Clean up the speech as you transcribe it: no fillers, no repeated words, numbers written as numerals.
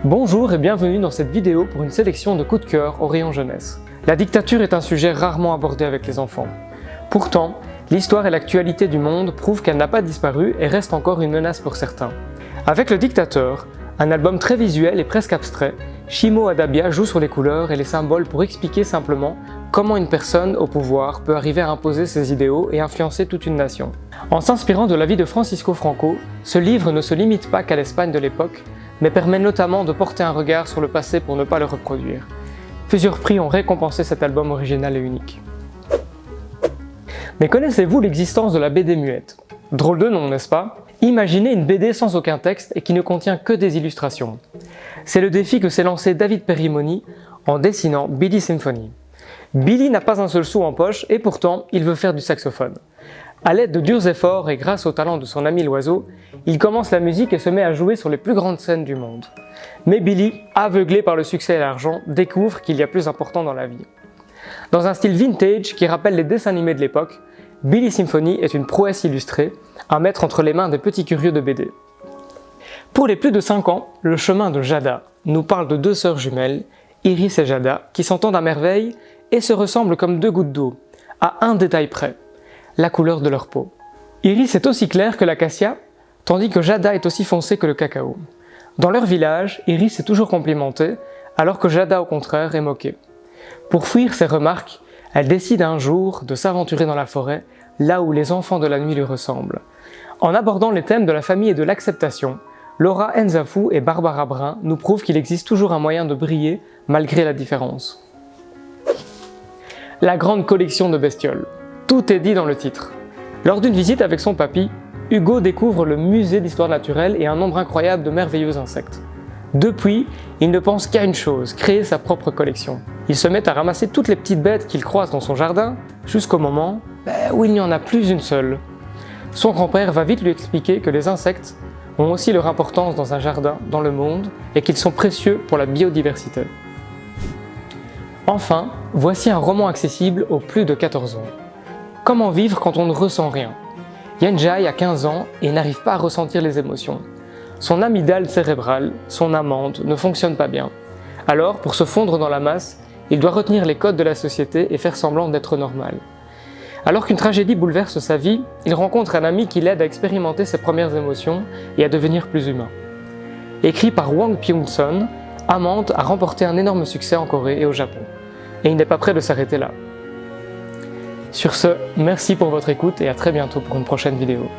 Bonjour et bienvenue dans cette vidéo pour une sélection de coups de cœur au rayon jeunesse. La dictature est un sujet rarement abordé avec les enfants. Pourtant, l'histoire et l'actualité du monde prouvent qu'elle n'a pas disparu et reste encore une menace pour certains. Avec Le Dictateur, un album très visuel et presque abstrait, Chimo Adabia joue sur les couleurs et les symboles pour expliquer simplement comment une personne au pouvoir peut arriver à imposer ses idéaux et influencer toute une nation. En s'inspirant de la vie de Francisco Franco, ce livre ne se limite pas qu'à l'Espagne de l'époque, mais permet notamment de porter un regard sur le passé pour ne pas le reproduire. Plusieurs prix ont récompensé cet album original et unique. Mais connaissez-vous l'existence de la BD muette? Drôle de nom, n'est-ce pas? Imaginez une BD sans aucun texte et qui ne contient que des illustrations. C'est le défi que s'est lancé David Perimoni en dessinant Billy Symphony. Billy n'a pas un seul sou en poche et pourtant il veut faire du saxophone. À l'aide de durs efforts et grâce au talent de son ami l'oiseau, il commence la musique et se met à jouer sur les plus grandes scènes du monde. Mais Billy, aveuglé par le succès et l'argent, découvre qu'il y a plus important dans la vie. Dans un style vintage qui rappelle les dessins animés de l'époque, Billy Symphony est une prouesse illustrée à mettre entre les mains des petits curieux de BD. Pour les plus de 5 ans, Le chemin de Jada nous parle de deux sœurs jumelles, Iris et Jada, qui s'entendent à merveille et se ressemblent comme deux gouttes d'eau, à un détail près, la couleur de leur peau. Iris est aussi claire que l'acacia, tandis que Jada est aussi foncée que le cacao. Dans leur village, Iris est toujours complimentée, alors que Jada au contraire est moquée. Pour fuir ces remarques, elle décide un jour de s'aventurer dans la forêt, là où les enfants de la nuit lui ressemblent. En abordant les thèmes de la famille et de l'acceptation, Laura Nzafou et Barbara Brun nous prouvent qu'il existe toujours un moyen de briller malgré la différence. La grande collection de bestioles. Tout est dit dans le titre. Lors d'une visite avec son papy, Hugo découvre le musée d'histoire naturelle et un nombre incroyable de merveilleux insectes. Depuis, il ne pense qu'à une chose, créer sa propre collection. Il se met à ramasser toutes les petites bêtes qu'il croise dans son jardin, jusqu'au moment où il n'y en a plus une seule. Son grand-père va vite lui expliquer que les insectes ont aussi leur importance dans un jardin, dans le monde, et qu'ils sont précieux pour la biodiversité. Enfin, voici un roman accessible aux plus de 14 ans. Comment vivre quand on ne ressent rien? Yenjai a 15 ans et n'arrive pas à ressentir les émotions. Son amygdale cérébrale, son amande, ne fonctionne pas bien. Alors, pour se fondre dans la masse, il doit retenir les codes de la société et faire semblant d'être normal. Alors qu'une tragédie bouleverse sa vie, il rencontre un ami qui l'aide à expérimenter ses premières émotions et à devenir plus humain. Écrit par Wang Pyung-sun, Amande a remporté un énorme succès en Corée et au Japon. Et il n'est pas prêt de s'arrêter là. Sur ce, merci pour votre écoute et à très bientôt pour une prochaine vidéo.